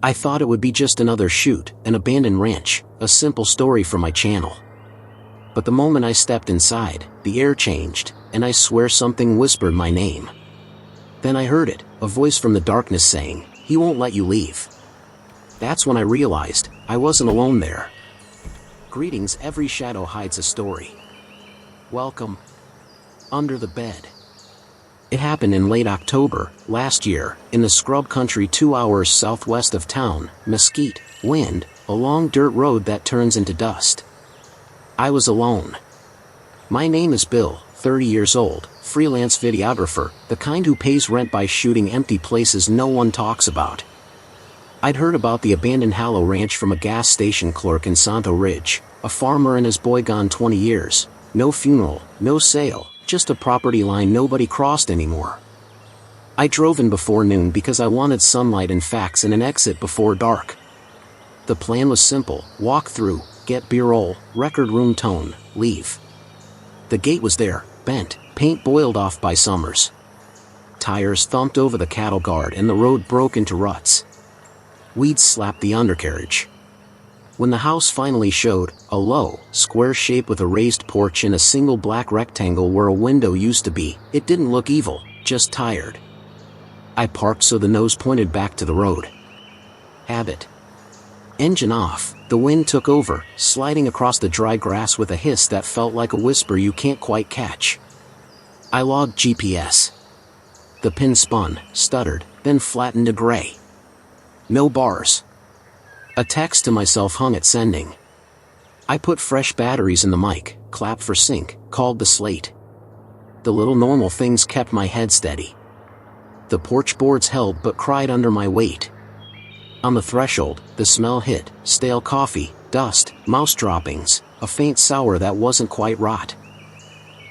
I thought it would be just another shoot, an abandoned ranch, a simple story for my channel. But the moment I stepped inside, the air changed, and I swear something whispered my name. Then I heard it, a voice from the darkness saying, "He won't let you leave." That's when I realized I wasn't alone there. Greetings, every shadow hides a story. Welcome. Under the Bed. It happened in late October, last year, in the scrub country 2 hours southwest of town, mesquite, wind, a long dirt road that turns into dust. I was alone. My name is Bill, 30 years old, freelance videographer, the kind who pays rent by shooting empty places no one talks about. I'd heard about the abandoned Hallow Ranch from a gas station clerk in Santo Ridge, a farmer and his boy gone 20 years, no funeral, no sale, just a property line nobody crossed anymore. I drove in before noon because I wanted sunlight and facts and an exit before dark. The plan was simple: walk through, get B-roll, record room tone, leave. The gate was there, bent, paint boiled off by summers. Tires thumped over the cattle guard and the road broke into ruts. Weeds slapped the undercarriage. When the house finally showed, a low, square shape with a raised porch and a single black rectangle where a window used to be, it didn't look evil, just tired. I parked so the nose pointed back to the road. Habit. Engine off, the wind took over, sliding across the dry grass with a hiss that felt like a whisper you can't quite catch. I logged GPS. The pin spun, stuttered, then flattened to gray. No bars. A text to myself hung at sending. I put fresh batteries in the mic, clapped for sync, called the slate. The little normal things kept my head steady. The porch boards held but cried under my weight. On the threshold, the smell hit: stale coffee, dust, mouse droppings, a faint sour that wasn't quite rot.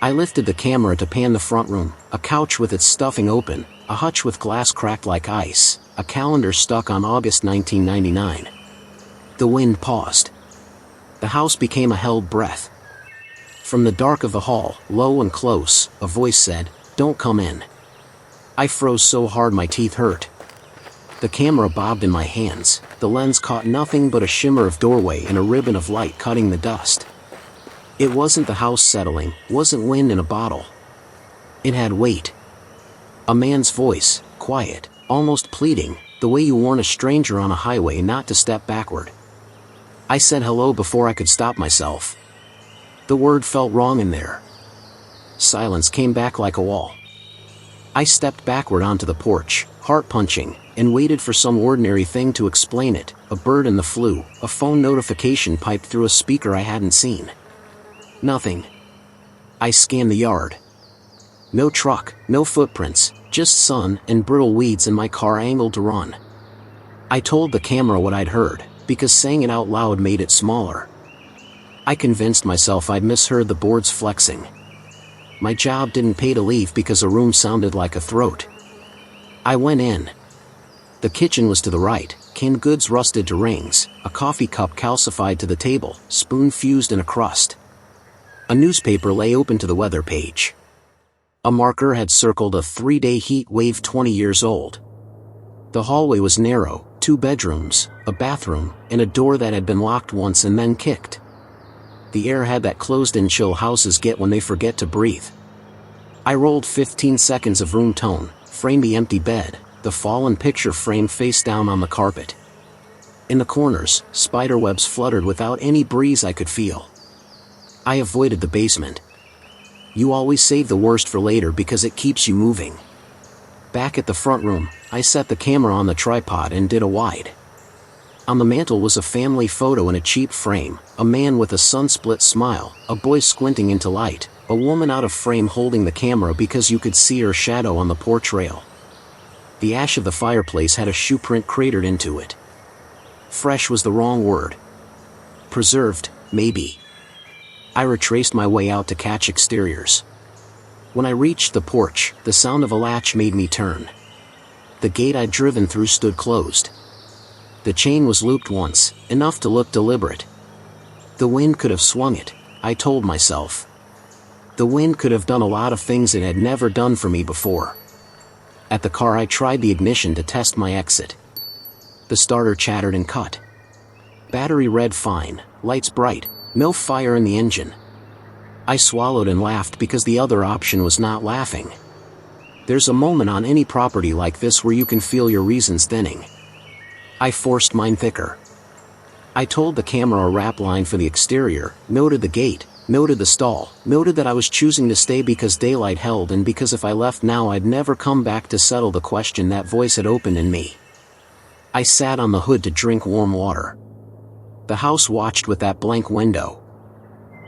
I lifted the camera to pan the front room, a couch with its stuffing open, a hutch with glass cracked like ice, a calendar stuck on August 1999. The wind paused. The house became a held breath. From the dark of the hall, low and close, a voice said, "Don't come in." I froze so hard my teeth hurt. The camera bobbed in my hands, the lens caught nothing but a shimmer of doorway and a ribbon of light cutting the dust. It wasn't the house settling, wasn't wind in a bottle. It had weight. A man's voice, quiet, almost pleading, the way you warn a stranger on a highway not to step backward. I said hello before I could stop myself. The word felt wrong in there. Silence came back like a wall. I stepped backward onto the porch, heart punching, and waited for some ordinary thing to explain it: a bird in the flue, a phone notification piped through a speaker I hadn't seen. Nothing. I scanned the yard. No truck, no footprints, just sun and brittle weeds and my car angled to run. I told the camera what I'd heard, because saying it out loud made it smaller. I convinced myself I'd misheard the boards flexing. My job didn't pay to leave because a room sounded like a throat. I went in. The kitchen was to the right, canned goods rusted to rings, a coffee cup calcified to the table, spoon fused in a crust. A newspaper lay open to the weather page. A marker had circled a 3-day heat wave 20 years old. The hallway was narrow, 2 bedrooms, a bathroom, and a door that had been locked once and then kicked. The air had that closed-in chill houses get when they forget to breathe. I rolled 15 seconds of room tone, framed the empty bed, the fallen picture frame face down on the carpet. In the corners, spiderwebs fluttered without any breeze I could feel. I avoided the basement. You always save the worst for later because it keeps you moving. Back at the front room, I set the camera on the tripod and did a wide. On the mantel was a family photo in a cheap frame, a man with a sun-split smile, a boy squinting into light, a woman out of frame holding the camera because you could see her shadow on the porch rail. The ash of the fireplace had a shoe print cratered into it. Fresh was the wrong word. Preserved, maybe. I retraced my way out to catch exteriors. When I reached the porch, the sound of a latch made me turn. The gate I'd driven through stood closed. The chain was looped once, enough to look deliberate. The wind could have swung it, I told myself. The wind could have done a lot of things it had never done for me before. At the car I tried the ignition to test my exit. The The starter chattered and cut. Battery red fine, lights bright, no fire in the engine. I swallowed and laughed because the other option was not laughing. There's a moment on any property like this where you can feel your reasons thinning. I forced mine thicker. I told the camera a rap line for the exterior, noted the gate, noted the stall, noted that I was choosing to stay because daylight held and because if I left now I'd never come back to settle the question that voice had opened in me. I sat on the hood to drink warm water. The house watched with that blank window.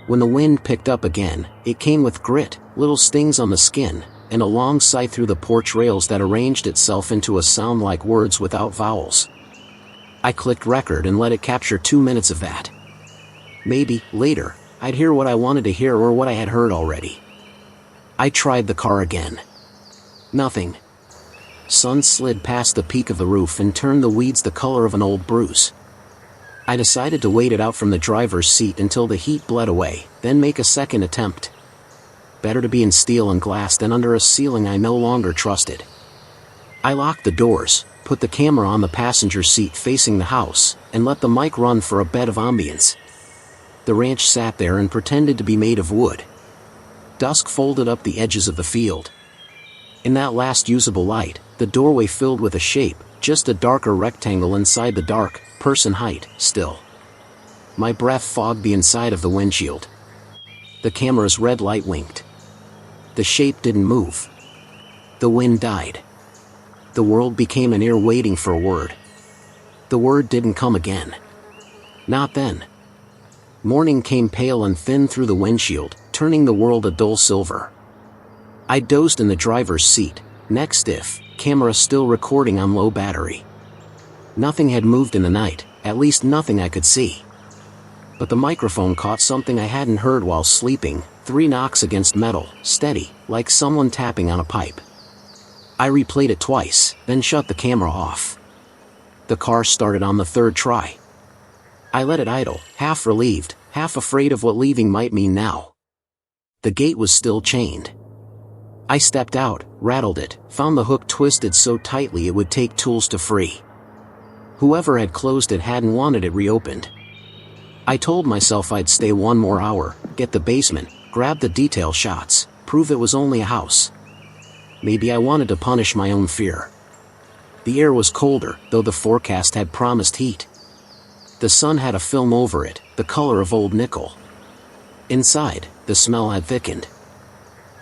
When the wind picked up again, it came with grit, little stings on the skin, and a long sigh through the porch rails that arranged itself into a sound like words without vowels. I clicked record and let it capture 2 minutes of that. Maybe, later, I'd hear what I wanted to hear or what I had heard already. I tried the car again. Nothing. Sun slid past the peak of the roof and turned the weeds the color of an old bruise. I decided to wait it out from the driver's seat until the heat bled away, then make a second attempt. Better to be in steel and glass than under a ceiling I no longer trusted. I locked the doors, put the camera on the passenger seat facing the house, and let the mic run for a bed of ambience. The ranch sat there and pretended to be made of wood. Dusk folded up the edges of the field. In that last usable light, the doorway filled with a shape, just a darker rectangle inside the dark, person height, still. My breath fogged the inside of the windshield. The camera's red light winked. The shape didn't move. The wind died. The world became an ear waiting for a word. The word didn't come again. Not then. Morning came pale and thin through the windshield, turning the world a dull silver. I dozed in the driver's seat, neck stiff, camera still recording on low battery. Nothing had moved in the night, at least nothing I could see. But the microphone caught something I hadn't heard while sleeping, 3 knocks against metal, steady, like someone tapping on a pipe. I replayed it twice, then shut the camera off. The car started on the 3rd try. I let it idle, half relieved, half afraid of what leaving might mean now. The gate was still chained. I stepped out, rattled it, found the hook twisted so tightly it would take tools to free. Whoever had closed it hadn't wanted it reopened. I told myself I'd stay 1 more hour, get the basement, grab the detail shots, prove it was only a house. Maybe I wanted to punish my own fear. The air was colder, though the forecast had promised heat. The sun had a film over it, the color of old nickel. Inside, the smell had thickened.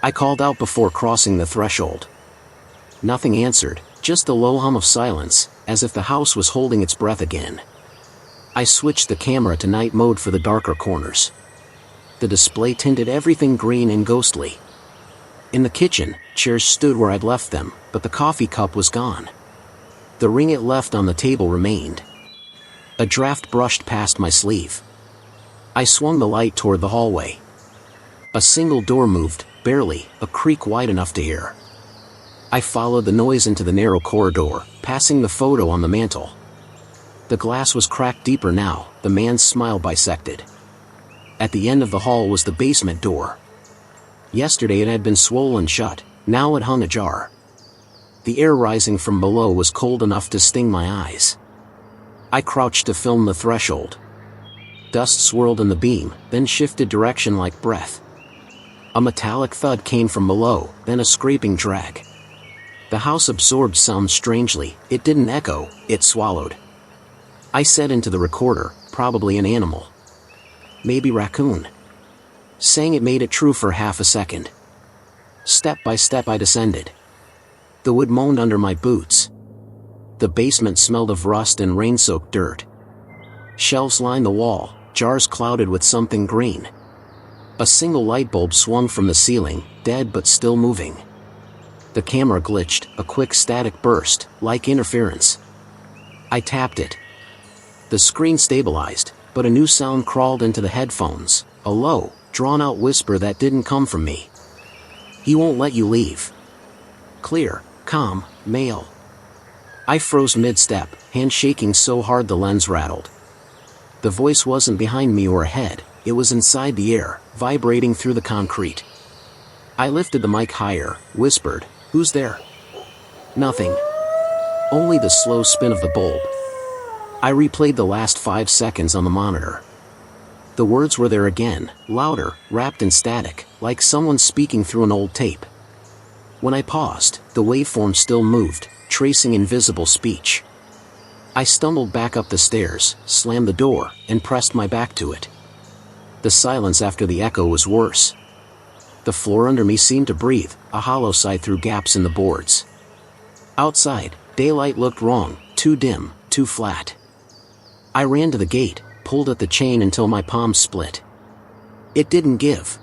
I called out before crossing the threshold. Nothing answered, just the low hum of silence, as if the house was holding its breath again. I switched the camera to night mode for the darker corners. The display tinted everything green and ghostly. In the kitchen, chairs stood where I'd left them, but the coffee cup was gone. The ring it left on the table remained. A draft brushed past my sleeve. I swung the light toward the hallway. A single door moved, barely, a creak wide enough to hear. I followed the noise into the narrow corridor, passing the photo on the mantel. The glass was cracked deeper now, the man's smile bisected. At the end of the hall was the basement door. Yesterday it had been swollen shut, now it hung ajar. The air rising from below was cold enough to sting my eyes. I crouched to film the threshold. Dust swirled in the beam, then shifted direction like breath. A metallic thud came from below, then a scraping drag. The house absorbed sound strangely, it didn't echo, it swallowed. I said into the recorder, probably an animal. Maybe raccoon. Saying it made it true for half a second. Step by step I descended. The wood moaned under my boots. The basement smelled of rust and rain-soaked dirt. Shelves lined the wall, jars clouded with something green. A single light bulb swung from the ceiling, dead but still moving. The camera glitched, a quick static burst, like interference. I tapped it. The screen stabilized, but a new sound crawled into the headphones, a low, drawn-out whisper that didn't come from me. He won't let you leave. Clear, calm, male. I froze mid-step, hand shaking so hard the lens rattled. The voice wasn't behind me or ahead, it was inside the air, vibrating through the concrete. I lifted the mic higher, whispered, "Who's there?" Nothing. Only the slow spin of the bulb. I replayed the last 5 seconds on the monitor. The words were there again, louder, wrapped in static, like someone speaking through an old tape. When I paused, the waveform still moved, tracing invisible speech. I stumbled back up the stairs, slammed the door, and pressed my back to it. The silence after the echo was worse. The floor under me seemed to breathe, a hollow sigh through gaps in the boards. Outside, daylight looked wrong, too dim, too flat. I ran to the gate, pulled at the chain until my palms split. It didn't give.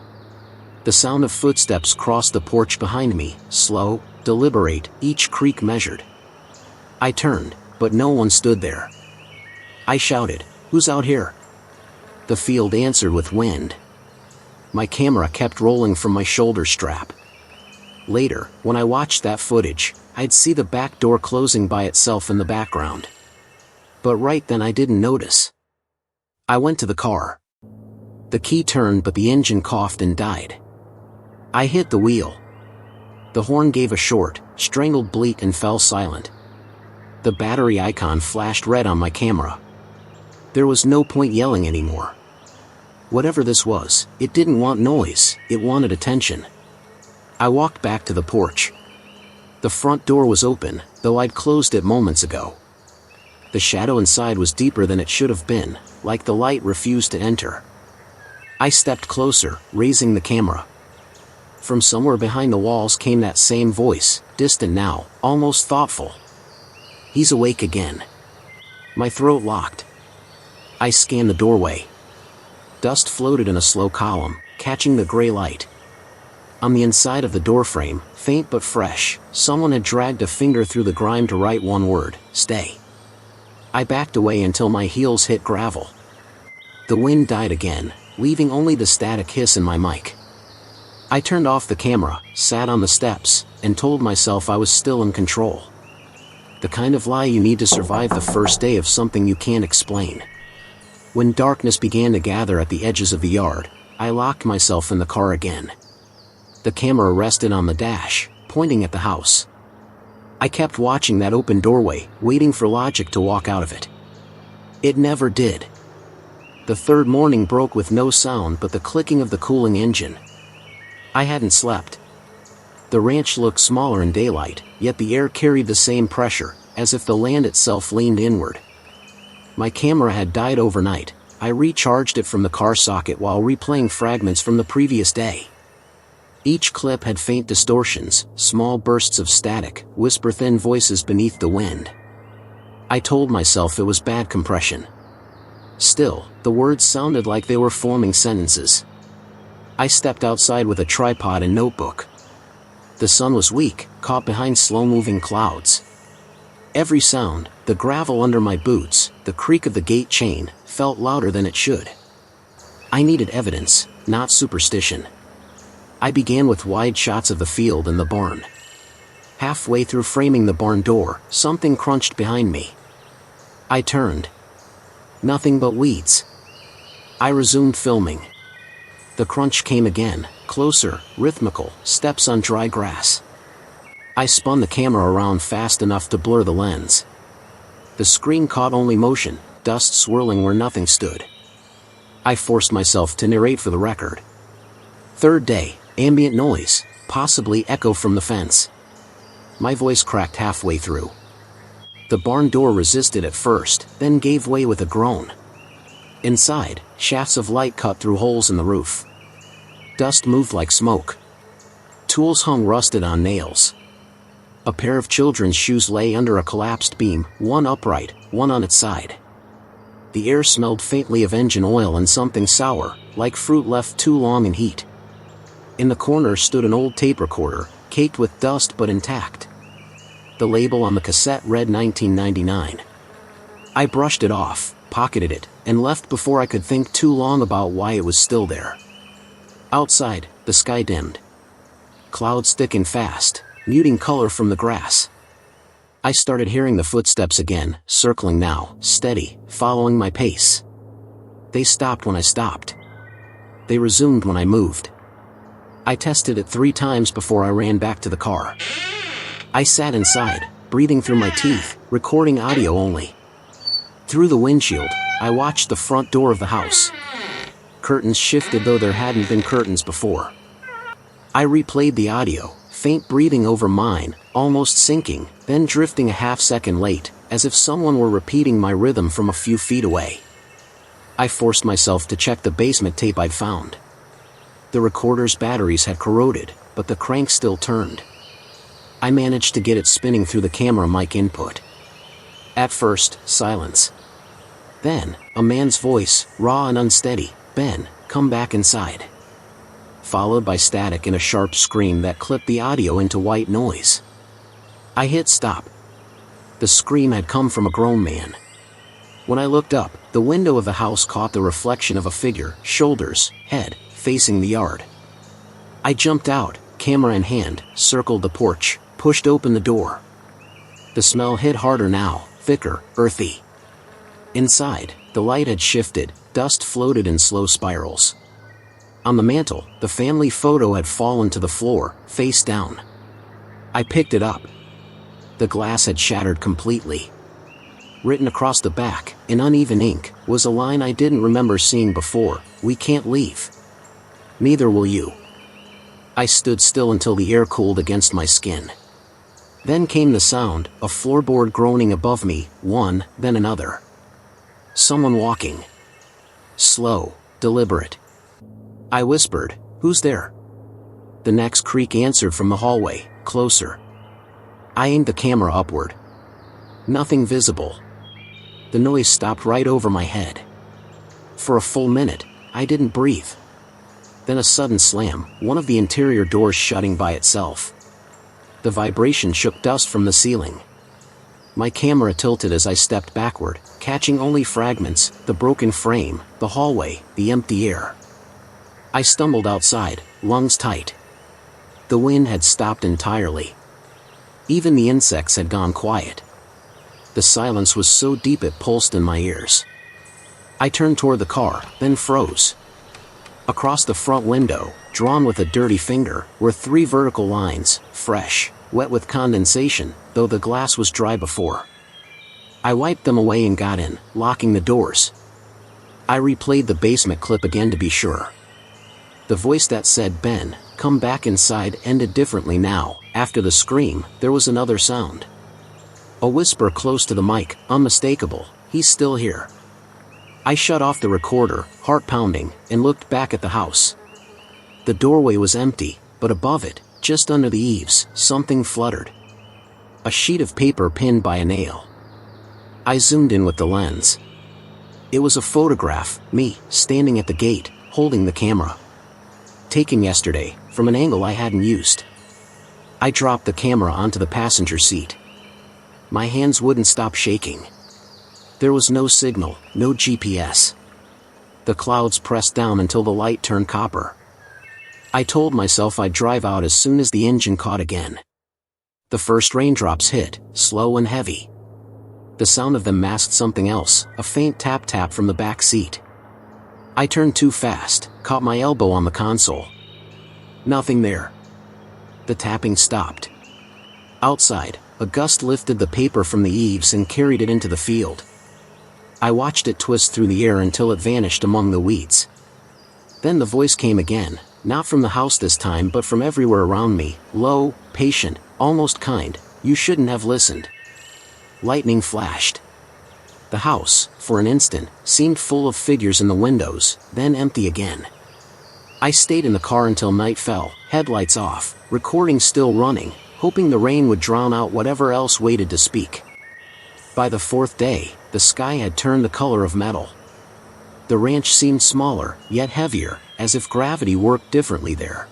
The sound of footsteps crossed the porch behind me, slow, deliberate, each creak measured. I turned, but no one stood there. I shouted, "Who's out here?" The field answered with wind. My camera kept rolling from my shoulder strap. Later, when I watched that footage, I'd see the back door closing by itself in the background. But right then I didn't notice. I went to the car. The key turned but the engine coughed and died. I hit the wheel. The horn gave a short, strangled bleat and fell silent. The battery icon flashed red on my camera. There was no point yelling anymore. Whatever this was, it didn't want noise, it wanted attention. I walked back to the porch. The front door was open, though I'd closed it moments ago. The shadow inside was deeper than it should have been, like the light refused to enter. I stepped closer, raising the camera. From somewhere behind the walls came that same voice, distant now, almost thoughtful. "He's awake again." My throat locked. I scanned the doorway. Dust floated in a slow column, catching the gray light. On the inside of the doorframe, faint but fresh, someone had dragged a finger through the grime to write one word, "Stay." I backed away until my heels hit gravel. The wind died again, leaving only the static hiss in my mic. I turned off the camera, sat on the steps, and told myself I was still in control. The kind of lie you need to survive the first day of something you can't explain. When darkness began to gather at the edges of the yard, I locked myself in the car again. The camera rested on the dash, pointing at the house. I kept watching that open doorway, waiting for logic to walk out of it. It never did. The third morning broke with no sound but the clicking of the cooling engine. I hadn't slept. The ranch looked smaller in daylight, yet the air carried the same pressure, as if the land itself leaned inward. My camera had died overnight. I recharged it from the car socket while replaying fragments from the previous day. Each clip had faint distortions, small bursts of static, whisper-thin voices beneath the wind. I told myself it was bad compression. Still, the words sounded like they were forming sentences. I stepped outside with a tripod and notebook. The sun was weak, caught behind slow-moving clouds. Every sound, the gravel under my boots, the creak of the gate chain, felt louder than it should. I needed evidence, not superstition. I began with wide shots of the field and the barn. Halfway through framing the barn door, something crunched behind me. I turned. Nothing but weeds. I resumed filming. The crunch came again, closer, rhythmical, steps on dry grass. I spun the camera around fast enough to blur the lens. The screen caught only motion, dust swirling where nothing stood. I forced myself to narrate for the record. Third day, ambient noise, possibly echo from the fence. My voice cracked halfway through. The barn door resisted at first, then gave way with a groan. Inside, shafts of light cut through holes in the roof. Dust moved like smoke. Tools hung rusted on nails. A pair of children's shoes lay under a collapsed beam, one upright, one on its side. The air smelled faintly of engine oil and something sour, like fruit left too long in heat. In the corner stood an old tape recorder, caked with dust but intact. The label on the cassette read 1999. I brushed it off, pocketed it, and left before I could think too long about why it was still there. Outside, the sky dimmed. Clouds thickened fast, muting color from the grass. I started hearing the footsteps again, circling now, steady, following my pace. They stopped when I stopped. They resumed when I moved. I tested it 3 times before I ran back to the car. I sat inside, breathing through my teeth, recording audio only. Through the windshield, I watched the front door of the house. Curtains shifted though there hadn't been curtains before. I replayed the audio, faint breathing over mine, almost sinking, then drifting a half-second late, as if someone were repeating my rhythm from a few feet away. I forced myself to check the basement tape I'd found. The recorder's batteries had corroded, but the crank still turned. I managed to get it spinning through the camera mic input. At first, silence. Then, a man's voice, raw and unsteady, "Ben, come back inside." Followed by static and a sharp scream that clipped the audio into white noise. I hit stop. The scream had come from a grown man. When I looked up, the window of the house caught the reflection of a figure, shoulders, head, facing the yard. I jumped out, camera in hand, circled the porch, pushed open the door. The smell hit harder now, thicker, earthy. Inside, the light had shifted, dust floated in slow spirals. On the mantel, the family photo had fallen to the floor, face down. I picked it up. The glass had shattered completely. Written across the back, in uneven ink, was a line I didn't remember seeing before: "We can't leave. Neither will you." I stood still until the air cooled against my skin. Then came the sound, a floorboard groaning above me, one, then another. Someone walking. Slow, deliberate. I whispered, "Who's there?" The next creak answered from the hallway, closer. I aimed the camera upward. Nothing visible. The noise stopped right over my head. For a full minute, I didn't breathe. Then a sudden slam, one of the interior doors shutting by itself. The vibration shook dust from the ceiling. My camera tilted as I stepped backward, catching only fragments, the broken frame, the hallway, the empty air. I stumbled outside, lungs tight. The wind had stopped entirely. Even the insects had gone quiet. The silence was so deep it pulsed in my ears. I turned toward the car, then froze. Across the front window, drawn with a dirty finger, were 3 vertical lines, fresh, wet with condensation, though the glass was dry before. I wiped them away and got in, locking the doors. I replayed the basement clip again to be sure. The voice that said, "Ben, come back inside," ended differently now. After the scream, there was another sound. A whisper close to the mic, unmistakable, "He's still here." I shut off the recorder, heart pounding, and looked back at the house. The doorway was empty, but above it, just under the eaves, something fluttered. A sheet of paper pinned by a nail. I zoomed in with the lens. It was a photograph, me, standing at the gate, holding the camera. Taken yesterday, from an angle I hadn't used. I dropped the camera onto the passenger seat. My hands wouldn't stop shaking. There was no signal, no GPS. The clouds pressed down until the light turned copper. I told myself I'd drive out as soon as the engine caught again. The first raindrops hit, slow and heavy. The sound of them masked something else, a faint tap-tap from the back seat. I turned too fast, caught my elbow on the console. Nothing there. The tapping stopped. Outside, a gust lifted the paper from the eaves and carried it into the field. I watched it twist through the air until it vanished among the weeds. Then the voice came again, not from the house this time but from everywhere around me, low, patient, almost kind. "You shouldn't have listened." Lightning flashed. The house, for an instant, seemed full of figures in the windows, then empty again. I stayed in the car until night fell, headlights off, recording still running, hoping the rain would drown out whatever else waited to speak. By the 4th day, the sky had turned the color of metal. The ranch seemed smaller, yet heavier, as if gravity worked differently there.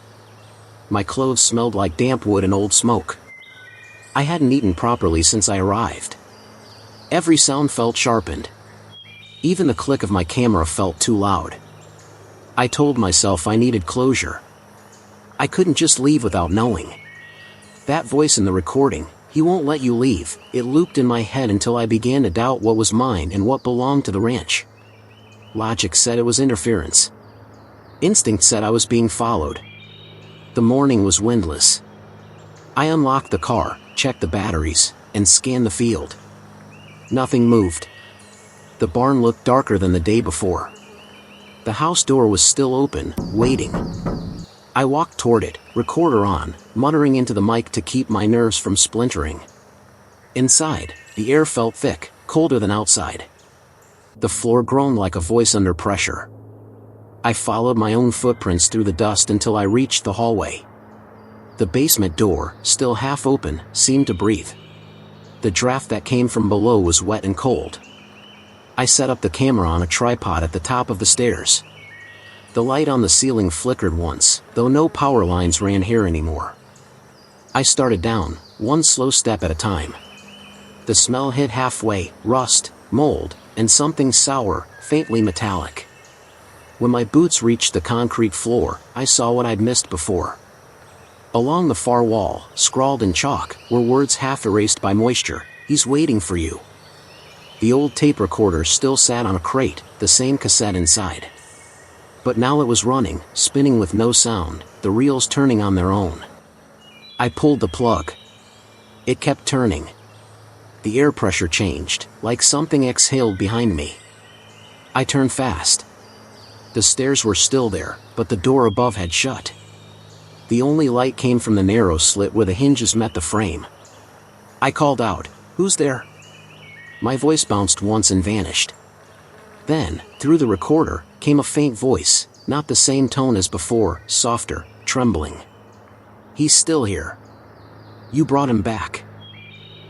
My clothes smelled like damp wood and old smoke. I hadn't eaten properly since I arrived. Every sound felt sharpened. Even the click of my camera felt too loud. I told myself I needed closure. I couldn't just leave without knowing. That voice in the recording, "He won't let you leave," it looped in my head until I began to doubt what was mine and what belonged to the ranch. Logic said it was interference. Instinct said I was being followed. The morning was windless. I unlocked the car, checked the batteries, and scanned the field. Nothing moved. The barn looked darker than the day before. The house door was still open, waiting. I walked toward it, recorder on, muttering into the mic to keep my nerves from splintering. Inside, the air felt thick, colder than outside. The floor groaned like a voice under pressure. I followed my own footprints through the dust until I reached the hallway. The basement door, still half open, seemed to breathe. The draft that came from below was wet and cold. I set up the camera on a tripod at the top of the stairs. The light on the ceiling flickered once, though no power lines ran here anymore. I started down, one slow step at a time. The smell hit halfway, rust, mold, and something sour, faintly metallic. When my boots reached the concrete floor, I saw what I'd missed before. Along the far wall, scrawled in chalk, were words half erased by moisture, "He's waiting for you." The old tape recorder still sat on a crate, the same cassette inside. But now it was running, spinning with no sound, the reels turning on their own. I pulled the plug. It kept turning. The air pressure changed, like something exhaled behind me. I turned fast. The stairs were still there, but the door above had shut. The only light came from the narrow slit where the hinges met the frame. I called out, "Who's there?" My voice bounced once and vanished. Then, through the recorder, came a faint voice, not the same tone as before, softer, trembling. "He's still here. You brought him back."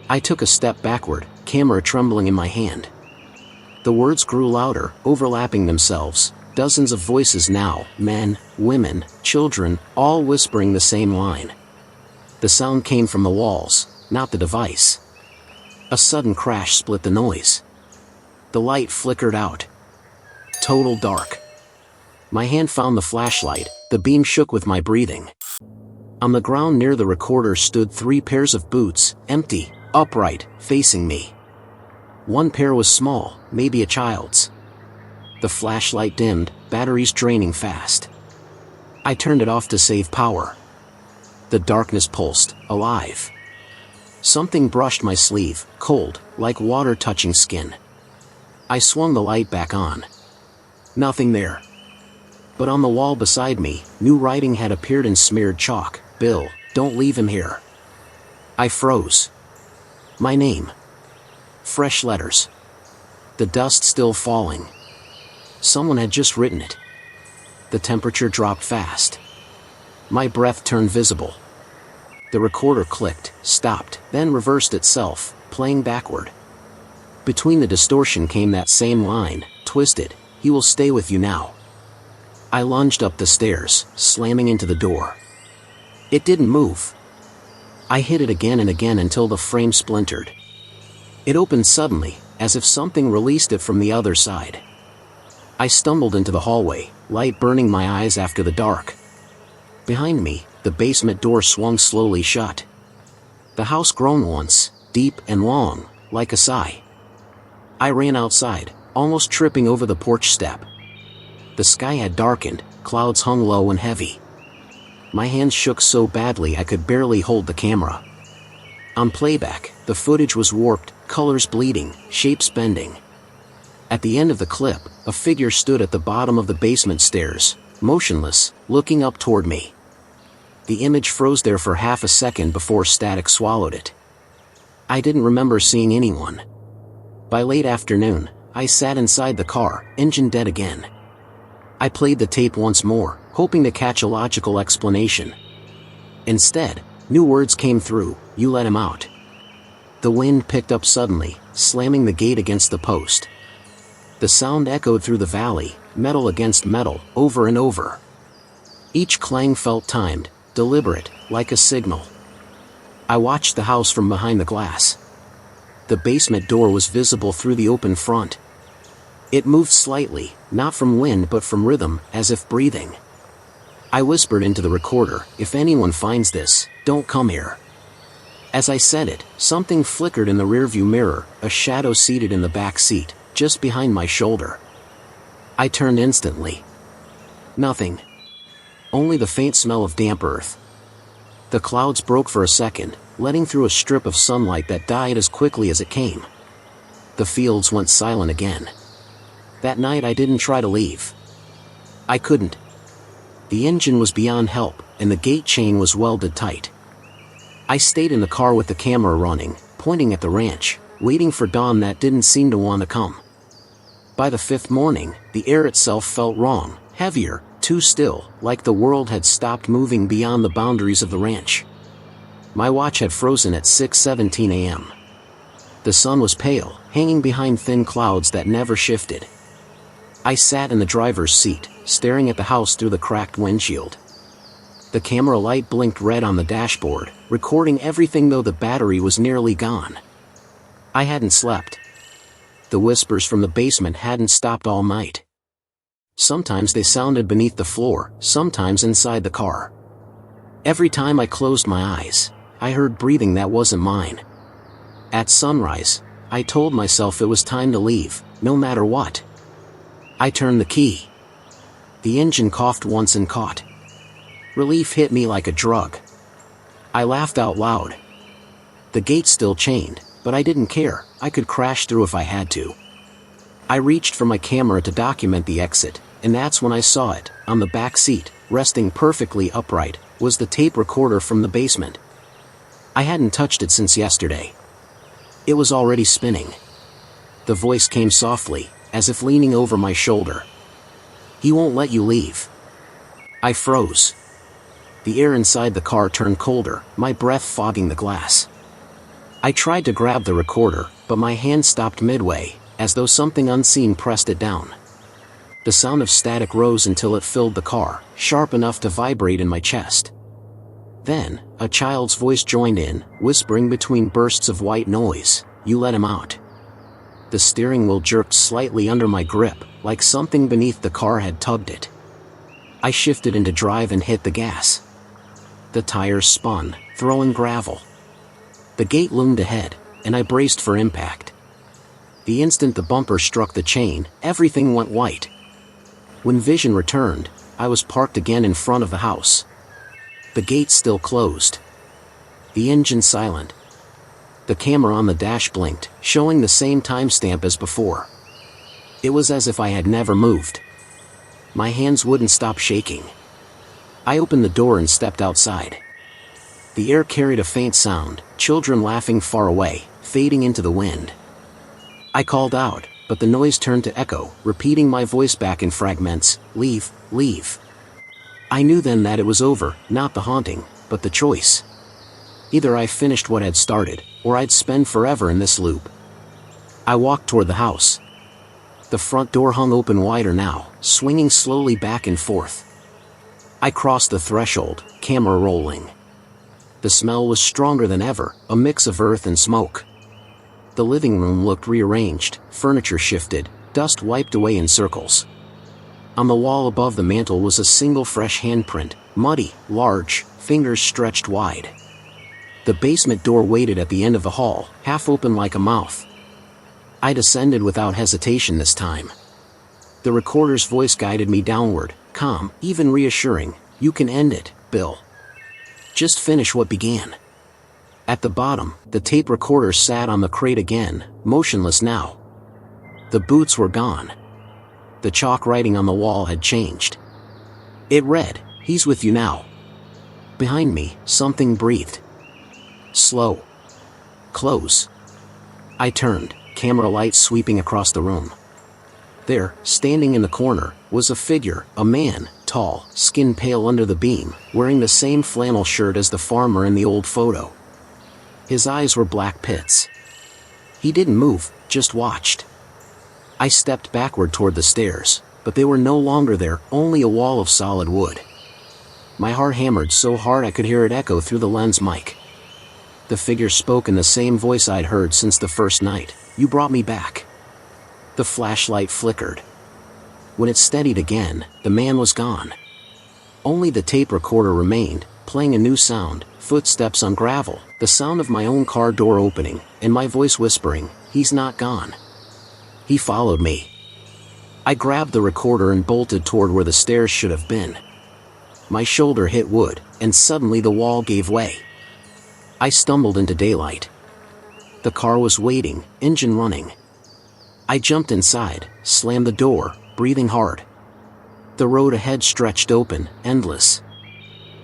I took a step backward, camera trembling in my hand. The words grew louder, overlapping themselves, dozens of voices now, men, women, children, all whispering the same line. The sound came from the walls, not the device. A sudden crash split the noise. The light flickered out. Total dark. My hand found the flashlight, the beam shook with my breathing. On the ground near the recorder stood 3 pairs of boots, empty, upright, facing me. One pair was small, maybe a child's. The flashlight dimmed, batteries draining fast. I turned it off to save power. The darkness pulsed, alive. Something brushed my sleeve, cold, like water touching skin. I swung the light back on. Nothing there. But on the wall beside me, new writing had appeared in smeared chalk, "Bill, don't leave him here." I froze. My name. Fresh letters. The dust still falling. Someone had just written it. The temperature dropped fast. My breath turned visible. The recorder clicked, stopped, then reversed itself, playing backward. Between the distortion came that same line, twisted, "He will stay with you now." I lunged up the stairs, slamming into the door. It didn't move. I hit it again and again until the frame splintered. It opened suddenly, as if something released it from the other side. I stumbled into the hallway, light burning my eyes after the dark. Behind me, the basement door swung slowly shut. The house groaned once, deep and long, like a sigh. I ran outside, almost tripping over the porch step. The sky had darkened, clouds hung low and heavy. My hands shook so badly I could barely hold the camera. On playback, the footage was warped, colors bleeding, shapes bending. At the end of the clip, a figure stood at the bottom of the basement stairs, motionless, looking up toward me. The image froze there for half a second before static swallowed it. I didn't remember seeing anyone. By late afternoon, I sat inside the car, engine dead again. I played the tape once more, hoping to catch a logical explanation. Instead, new words came through, "You let him out." The wind picked up suddenly, slamming the gate against the post. The sound echoed through the valley, metal against metal, over and over. Each clang felt timed, deliberate, like a signal. I watched the house from behind the glass. The basement door was visible through the open front. It moved slightly, not from wind but from rhythm, as if breathing. I whispered into the recorder, "If anyone finds this, don't come here." As I said it, something flickered in the rearview mirror, a shadow seated in the back seat, just behind my shoulder. I turned instantly. Nothing. Only the faint smell of damp earth. The clouds broke for a second, letting through a strip of sunlight that died as quickly as it came. The fields went silent again. That night I didn't try to leave. I couldn't. The engine was beyond help, and the gate chain was welded tight. I stayed in the car with the camera running, pointing at the ranch, waiting for dawn that didn't seem to want to come. By the fifth morning, the air itself felt wrong, heavier, too still, like the world had stopped moving beyond the boundaries of the ranch. My watch had frozen at 6:17 a.m. The sun was pale, hanging behind thin clouds that never shifted. I sat in the driver's seat, staring at the house through the cracked windshield. The camera light blinked red on the dashboard, recording everything though the battery was nearly gone. I hadn't slept. The whispers from the basement hadn't stopped all night. Sometimes they sounded beneath the floor, sometimes inside the car. Every time I closed my eyes, I heard breathing that wasn't mine. At sunrise, I told myself it was time to leave, no matter what. I turned the key. The engine coughed once and caught. Relief hit me like a drug. I laughed out loud. The gate still chained, but I didn't care. I could crash through if I had to. I reached for my camera to document the exit, and that's when I saw it. On the back seat, resting perfectly upright, was the tape recorder from the basement. I hadn't touched it since yesterday. It was already spinning. The voice came softly, as if leaning over my shoulder. "He won't let you leave." I froze. The air inside the car turned colder, my breath fogging the glass. I tried to grab the recorder, but my hand stopped midway, as though something unseen pressed it down. The sound of static rose until it filled the car, sharp enough to vibrate in my chest. Then, a child's voice joined in, whispering between bursts of white noise, "You let him out." The steering wheel jerked slightly under my grip, like something beneath the car had tugged it. I shifted into drive and hit the gas. The tires spun, throwing gravel. The gate loomed ahead, and I braced for impact. The instant the bumper struck the chain, everything went white. When vision returned, I was parked again in front of the house. The gate still closed. The engine silent. The camera on the dash blinked, showing the same timestamp as before. It was as if I had never moved. My hands wouldn't stop shaking. I opened the door and stepped outside. The air carried a faint sound, children laughing far away, fading into the wind. I called out, but the noise turned to echo, repeating my voice back in fragments, "Leave, leave." I knew then that it was over, not the haunting, but the choice. Either I finished what had started, or I'd spend forever in this loop. I walked toward the house. The front door hung open wider now, swinging slowly back and forth. I crossed the threshold, camera rolling. The smell was stronger than ever, a mix of earth and smoke. The living room looked rearranged, furniture shifted, dust wiped away in circles. On the wall above the mantel was a single fresh handprint, muddy, large, fingers stretched wide. The basement door waited at the end of the hall, half open like a mouth. I descended without hesitation this time. The recorder's voice guided me downward, calm, even reassuring. "You can end it, Bill. Just finish what began." At the bottom, the tape recorder sat on the crate again, motionless now. The boots were gone. The chalk writing on the wall had changed. It read, "He's with you now." Behind me, something breathed. "Slow. Close." I turned, camera light sweeping across the room. There, standing in the corner, was a figure, a man, tall, skin pale under the beam, wearing the same flannel shirt as the farmer in the old photo. His eyes were black pits. He didn't move, just watched. I stepped backward toward the stairs, but they were no longer there, only a wall of solid wood. My heart hammered so hard I could hear it echo through the lens mic. The figure spoke in the same voice I'd heard since the first night. "You brought me back." The flashlight flickered. When it steadied again, the man was gone. Only the tape recorder remained, playing a new sound, footsteps on gravel, the sound of my own car door opening, and my voice whispering, "He's not gone." He followed me. I grabbed the recorder and bolted toward where the stairs should have been. My shoulder hit wood, and suddenly the wall gave way. I stumbled into daylight. The car was waiting, engine running. I jumped inside, slammed the door, breathing hard. The road ahead stretched open, endless.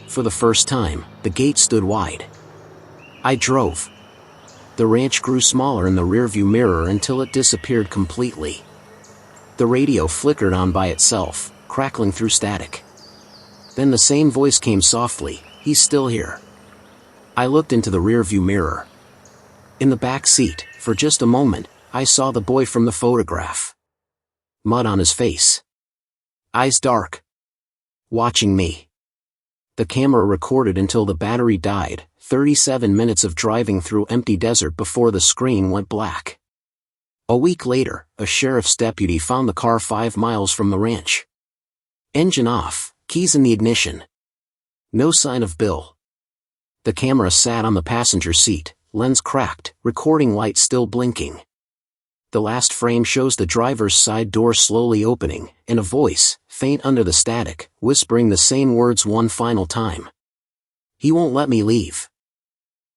For the first time, the gate stood wide. I drove. The ranch grew smaller in the rearview mirror until it disappeared completely. The radio flickered on by itself, crackling through static. Then the same voice came softly, "He's still here." I looked into the rearview mirror. In the back seat, for just a moment, I saw the boy from the photograph. Mud on his face. Eyes dark. Watching me. The camera recorded until the battery died, 37 minutes of driving through empty desert before the screen went black. A week later, a sheriff's deputy found the car 5 miles from the ranch. Engine off, keys in the ignition. No sign of Bill. The camera sat on the passenger seat, lens cracked, recording light still blinking. The last frame shows the driver's side door slowly opening, and a voice, faint under the static, whispering the same words one final time. "He won't let me leave."